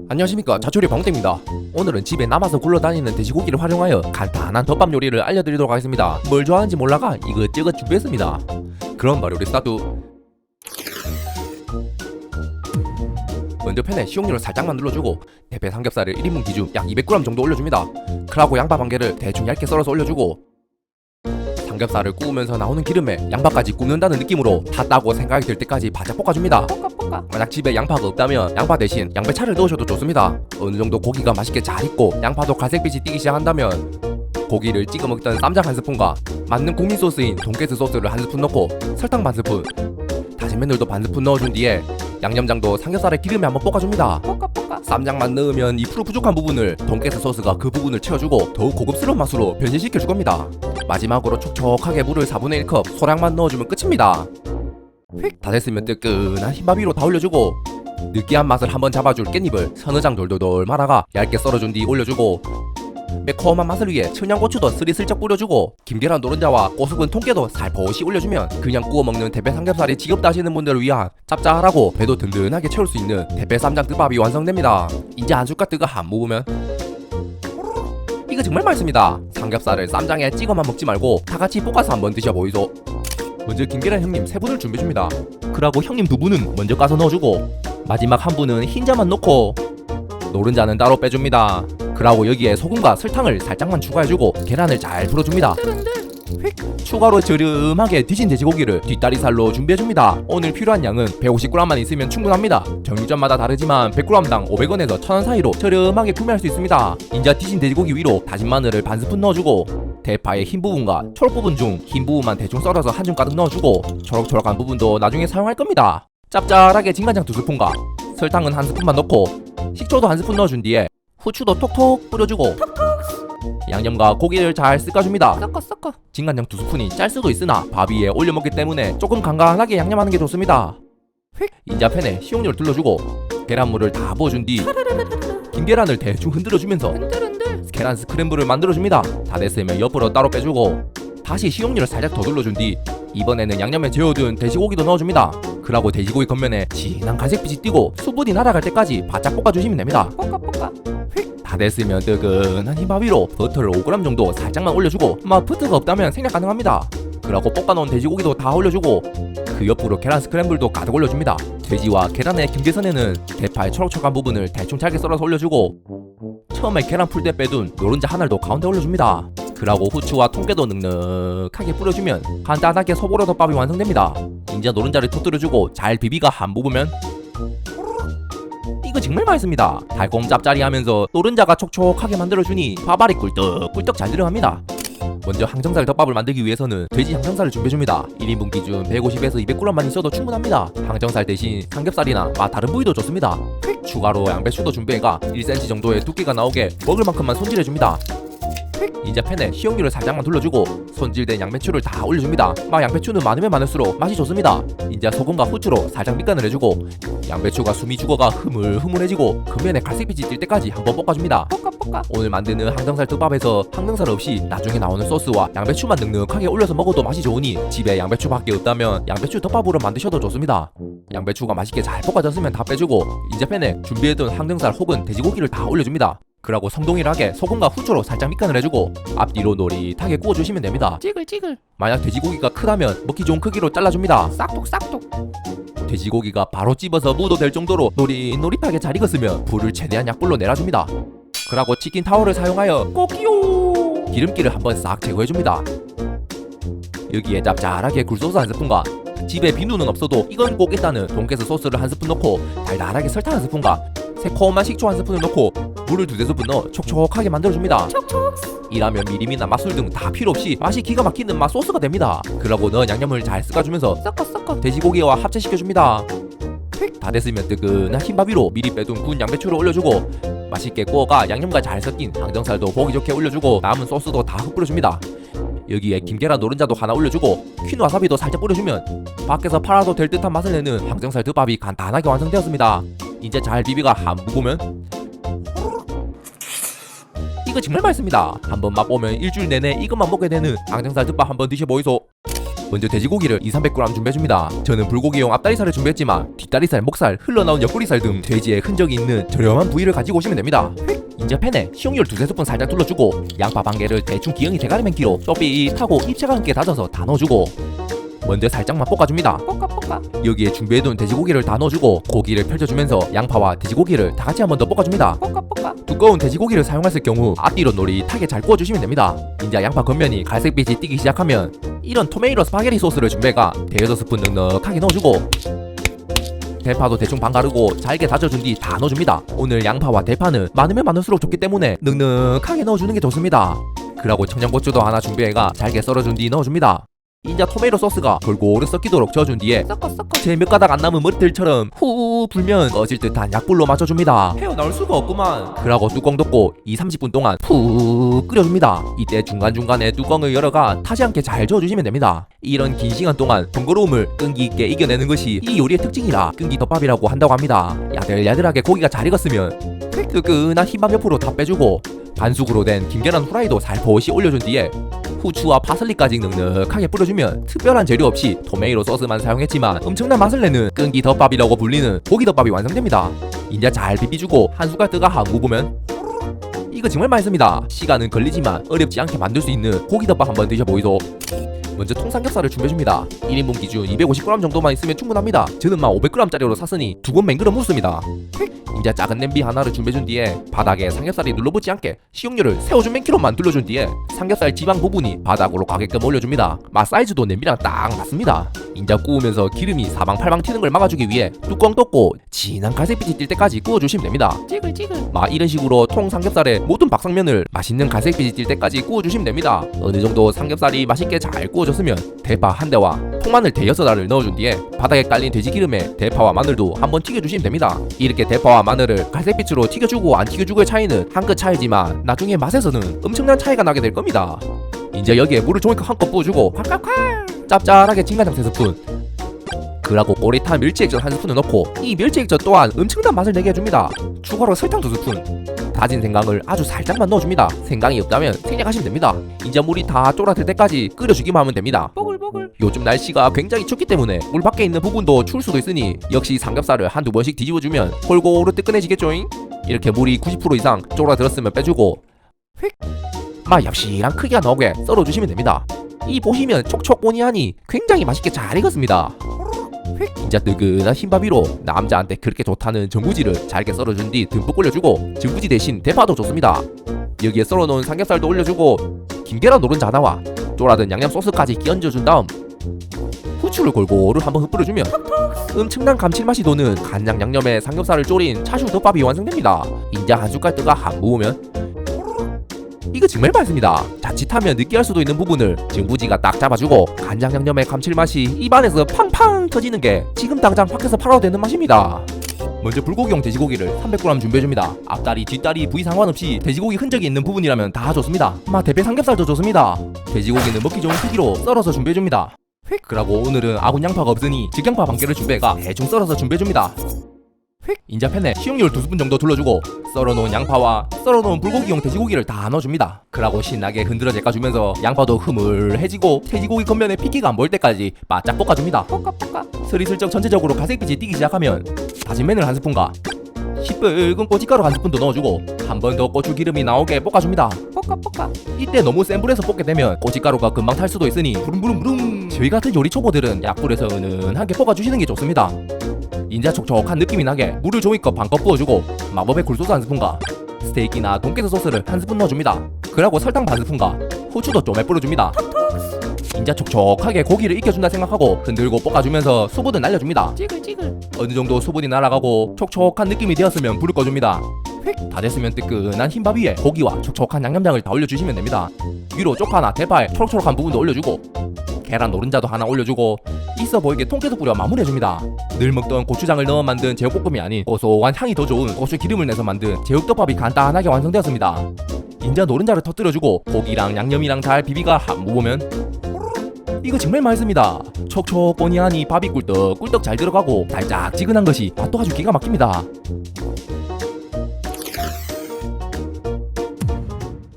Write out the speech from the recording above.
안녕하십니까, 자초리 방땡입니다. 오늘은 집에 남아서 굴러다니는 돼지고기를 활용하여 간단한 덮밥 요리를 알려드리도록 하겠습니다. 뭘 좋아하는지 몰라가 이것저것 준비했습니다. 그럼 바로 우리 스타트. 먼저 팬에 식용유를 살짝만 눌러주고 대패 삼겹살을 1인분 기준 약 200g 정도 올려줍니다. 그러고 양파 반 개를 대충 얇게 썰어서 올려주고 삼겹살을 구우면서 나오는 기름에 양파까지 굽는다는 느낌으로 탔다고 생각이 들 때까지 바짝 볶아줍니다. 만약 집에 양파가 없다면 양파 대신 양배차를 넣으셔도 좋습니다. 어느 정도 고기가 맛있게 잘 익고 양파도 갈색빛이 띄기 시작한다면 고기를 찍어 먹던 쌈장 한 스푼과 맞는 국민 소스인 돈가스 소스를 한 스푼 넣고 설탕 반 스푼, 다진 마늘도 반 스푼 넣어준 뒤에 양념장도 삼겹살의 기름에 한번 볶아줍니다. 쌈장만 넣으면 2% 부족한 부분을 돈가스 소스가 그 부분을 채워주고 더욱 고급스러운 맛으로 변신시켜줄 겁니다. 마지막으로 촉촉하게 물을 4분의 1컵 소량만 넣어주면 끝입니다. 다 됐으면 뜨끈한 흰밥 위로 다 올려주고 느끼한 맛을 한번 잡아줄 깻잎을 서너 장 돌돌돌 말아가 얇게 썰어준 뒤 올려주고 매콤한 맛을 위해 청양고추도 스리슬쩍 뿌려주고 김계란 노른자와 꼬수분 통깨도 살포시 올려주면 그냥 구워 먹는 대패 삼겹살이 지겹다 하시는 분들을 위한 짭짤하고 배도 든든하게 채울 수 있는 대패 쌈장 뜨밥이 완성됩니다. 이제 한 숟갈 뜨거 한 모으면 이거 정말 맛있습니다. 삼겹살을 쌈장에 찍어만 먹지 말고 다같이 볶아서 한번 드셔보이소. 먼저 김계란 형님 3분을 준비해줍니다. 그러고 형님 2분은 먼저 까서 넣어주고 마지막 한 분은 흰자만 넣고 노른자는 따로 빼줍니다. 그러고 여기에 소금과 설탕을 살짝만 추가해주고 계란을 잘 풀어줍니다. 추가로 저렴하게 뒤진 돼지고기를 뒷다리살로 준비해줍니다. 오늘 필요한 양은 150g만 있으면 충분합니다. 정육점마다 다르지만 100g당 500원에서 1000원 사이로 저렴하게 구매할 수 있습니다. 인자 뒤진 돼지고기 위로 다진 마늘을 반 스푼 넣어주고 대파의 흰 부분과 초록 부분 중 흰 부분만 대충 썰어서 한 줌 가득 넣어주고 초록초록한 부분도 나중에 사용할 겁니다. 짭짤하게 진간장 2스푼과 설탕은 한 스푼만 넣고 식초도 한 스푼 넣어준 뒤에 후추도 톡톡 뿌려주고 양념과 고기를 잘 섞어줍니다. 섞어. 진간장 2스푼이 짤 수도 있으나 밥 위에 올려 먹기 때문에 조금 간간하게 양념하는 게 좋습니다. 인자 팬에 식용유를 둘러주고 계란물을 다 부어준 뒤 김계란을 대충 흔들어주면서 계란 스크램블을 만들어줍니다. 다 됐으면 옆으로 따로 빼주고 다시 식용유를 살짝 더 둘러준 뒤 이번에는 양념에 재워둔 돼지고기도 넣어줍니다. 그러고 돼지고기 겉면에 진한 갈색빛이 띄고 수분이 날아갈 때까지 바짝 볶아주시면 됩니다. 다 됐으면 뜨끈한 흰밥 위로 버터를 5g 정도 살짝만 올려주고 버터가 없다면 생략 가능합니다. 그러고 볶아놓은 돼지고기도 다 올려주고 그 옆으로 계란 스크램블도 가득 올려줍니다. 돼지와 계란의 경계선에는 대파의 초록초록한 부분을 대충 잘게 썰어서 올려주고 처음에 계란 풀 때 빼둔 노른자 하나도 가운데 올려줍니다. 그러고 후추와 통깨도 넉넉하게 뿌려주면 간단하게 소보로 덮밥이 완성됩니다. 이제 노른자를 터뜨려주고 잘 비비가 한 부으면 이거 정말 맛있습니다. 달콤 짭짜리하면서 노른자가 촉촉하게 만들어주니 밥알이 꿀떡꿀떡 잘 들어갑니다. 먼저 항정살 덮밥을 만들기 위해서는 돼지 항정살을 준비해줍니다. 1인분 기준 150에서 200g만 있어도 충분합니다. 항정살 대신 삼겹살이나 다른 부위도 좋습니다. 추가로 양배추도 준비해가 1cm 정도의 두께가 나오게 먹을 만큼만 손질해줍니다. 이제 팬에 식용유를 살짝만 둘러주고 손질된 양배추를 다 올려줍니다. 양배추는 많으면 많을수록 맛이 좋습니다. 이제 소금과 후추로 살짝 밑간을 해주고 양배추가 숨이 죽어가 흐물흐물해지고 겉면에 갈색빛이 뜰 때까지 한번 볶아줍니다. 오늘 만드는 항정살 덮밥에서 항정살 없이 나중에 나오는 소스와 양배추만 넉넉하게 올려서 먹어도 맛이 좋으니 집에 양배추밖에 없다면 양배추 덮밥으로 만드셔도 좋습니다. 양배추가 맛있게 잘 볶아졌으면 다 빼주고 이제 팬에 준비해둔 항정살 혹은 돼지고기를 다 올려줍니다. 그러고 성동일하게 소금과 후추로 살짝 밑간을 해주고 앞뒤로 노릿하게 구워주시면 됩니다. 찌글. 만약 돼지고기가 크다면 먹기 좋은 크기로 잘라줍니다. 싹둑. 돼지고기가 바로 찝어서 무도 될 정도로 노릿노릿하게 잘 익었으면 불을 최대한 약불로 내려줍니다. 그러고 치킨 타월을 사용하여 꼭이요 기름기를 한번 싹 제거해줍니다. 여기에 짭짤하게 굴소스 한 스푼과 집에 비누는 없어도 이건 꼭 있다는 돈가스 소스를 한 스푼 넣고 달달하게 설탕 한 스푼과 새콤한 식초 한 스푼을 넣고 물을 2-3스푼 넣어 촉촉하게 만들어줍니다. 이라면 미림이나 맛술 등 다 필요 없이 맛이 기가 막히는 맛소스가 됩니다. 그러고 넣은 양념을 잘 섞어주면서 섞어. 돼지고기와 합체시켜줍니다. 다 됐으면 뜨끈한 흰밥 위로 미리 빼둔 구운 양배추를 올려주고 맛있게 구워가 양념과 잘 섞인 항정살도 보기 좋게 올려주고 남은 소스도 다 흩뿌려줍니다. 여기에 김계란 노른자도 하나 올려주고 퀸 와사비도 살짝 뿌려주면 밖에서 팔아도 될 듯한 맛을 내는 항정살 덮밥이 간단하게 완성되었습니다. 이제 잘 비비가 한 묵으면 이거 정말 맛있습니다. 한번 맛보면 일주일 내내 이것만 먹게 되는 항정살 덮밥 한번 드셔보이소. 먼저 돼지고기를 200~300g 준비해줍니다. 저는 불고기용 앞다리살을 준비했지만 뒷다리살, 목살, 흘러나온 옆구리살 등 돼지의 흔적이 있는 저렴한 부위를 가지고 오시면 됩니다. 인자 팬에 식용유를 2~3스푼 살짝 둘러주고 양파 반 개를 대충 기형이 대가리 맨기로 쪼삐하고 입체감 있게 다져서 다 넣어주고 먼저 살짝만 볶아줍니다. 볶아. 여기에 준비해둔 돼지고기를 다 넣어주고 고기를 펼쳐주면서 양파와 돼지고기를 다 같이 한 번 더 볶아줍니다. 볶아. 두꺼운 돼지고기를 사용했을 경우 앞뒤로 노릿하게 잘 구워주시면 됩니다. 이제 양파 겉면이 갈색빛이 띄기 시작하면 이런 토메이로 스파게티 소스를 준비해가 대여섯 스푼 넉넉하게 넣어주고 대파도 대충 반 가르고 잘게 다져준 뒤 다 넣어줍니다. 오늘 양파와 대파는 많으면 많을수록 좋기 때문에 넉넉하게 넣어주는 게 좋습니다. 그리고 청양고추도 하나 준비해가 잘게 썰어준 뒤 넣어줍니다. 인자 토메이토 소스가 골고루 섞이도록 저어준 뒤에 섞어 제 몇 가닥 안 남은 머리들처럼 후 불면 꺼질 듯한 약불로 맞춰줍니다. 헤어나올 수가 없구만. 그러고 뚜껑 덮고 2~30분 동안 푹 끓여줍니다. 이때 중간중간에 뚜껑을 열어가 타지 않게 잘 저어주시면 됩니다. 이런 긴 시간 동안 번거로움을 끈기 있게 이겨내는 것이 이 요리의 특징이라 끈기 덮밥이라고 한다고 합니다. 야들야들하게 고기가 잘 익었으면 뜨끈한 흰밥 옆으로 다 빼주고 반숙으로 된 김계란 후라이도 살포시 올려준 뒤에 후추와 파슬리까지 넉넉하게 뿌려주면 특별한 재료 없이 토메이토 소스만 사용했지만 엄청난 맛을 내는 끈기 덮밥이라고 불리는 고기 덮밥이 완성됩니다. 이제 잘 비비주고 한 숟갈 뜨가 하고 보면 이거 정말 맛있습니다. 시간은 걸리지만 어렵지 않게 만들 수 있는 고기 덮밥 한번 드셔보이소. 먼저 통삼겹살을 준비해줍니다. 1인분 기준 250g 정도만 있으면 충분합니다. 저는 500g짜리로 샀으니 두 번 맹글어 묻습니다. 이제 작은 냄비 하나를 준비해준 뒤에 바닥에 삼겹살이 눌러붙지 않게 식용유를 세워준 맨키로만 둘러준 뒤에 삼겹살 지방 부분이 바닥으로 가게끔 올려줍니다. 맛 사이즈도 냄비랑 딱 맞습니다. 인자 구우면서 기름이 사방팔방 튀는 걸 막아주기 위해 뚜껑 덮고 진한 갈색빛이 뜰 때까지 구워주시면 됩니다. 찌글찌글. 이런 식으로 통 삼겹살의 모든 박상면을 맛있는 갈색빛이 뜰 때까지 구워주시면 됩니다. 어느 정도 삼겹살이 맛있게 잘 구워졌으면 대파 한 대와 통마늘 대여섯 알을 넣어준 뒤에 바닥에 깔린 돼지 기름에 대파와 마늘도 한번 튀겨주시면 됩니다. 이렇게 대파와 마늘을 갈색빛으로 튀겨주고 안 튀겨주고의 차이는 한 끗 차이지만 나중에 맛에서는 엄청난 차이가 나게 될 겁니다. 이제 여기에 물을 종이컵 한컵 부어주고 콸콸콸 짭짤하게 진간장 3스푼 그리고 오리탄 멸치액젓 1스푼을 넣고 이 멸치액젓 또한 엄청난 맛을 내게 해줍니다. 추가로 설탕 2스푼 다진 생강을 아주 살짝만 넣어줍니다. 생강이 없다면 생략하시면 됩니다. 이제 물이 다 쫄아들 때까지 끓여주기만 하면 됩니다. 뽀글뽀글. 요즘 날씨가 굉장히 춥기 때문에 물 밖에 있는 부분도 추울 수도 있으니 역시 삼겹살을 한두 번씩 뒤집어주면 골고루 뜨끈해지겠죠잉? 이렇게 물이 90% 이상 쫄아들었으면 빼주고 얍실한 크기가 나오게 썰어주시면 됩니다. 이 보시면 촉촉보니하니 굉장히 맛있게 잘 익었습니다. 이제 뜨끈한 흰밥 위로 남자한테 그렇게 좋다는 전구지를 잘게 썰어준 뒤 듬뿍 올려주고 전구지 대신 대파도 좋습니다. 여기에 썰어놓은 삼겹살도 올려주고 김계란 노른자 하나와 쫄아든 양념 소스까지 끼얹어준 다음 후추를 골고루 한번 흩뿌려주면 엄청난 감칠맛이 도는 간장 양념에 삼겹살을 졸인 차슈 덮밥이 완성됩니다. 인자 한 숟갈 뜨가 한 모으면 이거 정말 맛있습니다. 자칫하면 느끼할 수도 있는 부분을 전구지가 딱 잡아주고 간장 양념의 감칠맛이 입안에서 팡팡 터지는 게 지금 당장 밖에서 팔아도 되는 맛입니다. 먼저 불고기용 돼지고기를 300g 준비해줍니다. 앞다리, 뒷다리 부위 상관없이 돼지고기 흔적이 있는 부분이라면 다 좋습니다. 대패 삼겹살도 좋습니다. 돼지고기는 먹기 좋은 크기로 썰어서 준비해줍니다. 그리고 오늘은 아군 양파가 없으니 직양파 반 개를 준비해가 대충 썰어서 준비해줍니다. 인자 팬에 식용유를 2스푼 정도 둘러주고 썰어놓은 양파와 썰어놓은 불고기용 돼지고기를 다 넣어줍니다. 그러고 신나게 흔들어 제까주면서 양파도 흐물해지고 돼지고기 겉면에 핏기가 안 보일 때까지 바짝 볶아줍니다. 볶아. 스리슬쩍 전체적으로 갈색빛이 띄기 시작하면 다진 마늘 1스푼과 시뻘건 고춧가루 1스푼도 넣어주고 한 번 더 고추 기름이 나오게 볶아줍니다. 볶아. 이때 너무 센 불에서 볶게 되면 고춧가루가 금방 탈 수도 있으니 부릉부릉부릉 저희 같은 요리 초보들은 약불에서 은은하게 볶아주시는 게 좋습니다. 인자 촉촉한 느낌이 나게 물을 종이컵 반컵 부어주고 마법의 굴소스 1스푼과 스테이키나 돈가스 소스를 1스푼 넣어줍니다. 그리고 설탕 반 스푼과 후추도 좀 뿌려줍니다. 인자 촉촉하게 고기를 익혀준다 생각하고 흔들고 볶아주면서 수분을 날려줍니다. 찌글찌글. 어느 정도 수분이 날아가고 촉촉한 느낌이 되었으면 불을 꺼줍니다. 다 됐으면 뜨끈한 흰밥 위에 고기와 촉촉한 양념장을 다 올려주시면 됩니다. 위로 쪽파나 대파에 초록초록한 부분도 올려주고 계란 노른자도 하나 올려주고 있어 보이게 통깨도 뿌려 마무리해줍니다. 늘 먹던 고추장을 넣어 만든 제육볶음이 아닌 고소한 향이 더 좋은 고추 기름을 내서 만든 제육덮밥이 간단하게 완성되었습니다. 인자 노른자를 터뜨려주고 고기랑 양념이랑 잘 비비가 한 모으면 이거 정말 맛있습니다. 촉촉보니하니 밥이 꿀떡꿀떡 잘 들어가고 달짝지근한 것이 맛도 아주 기가 막힙니다.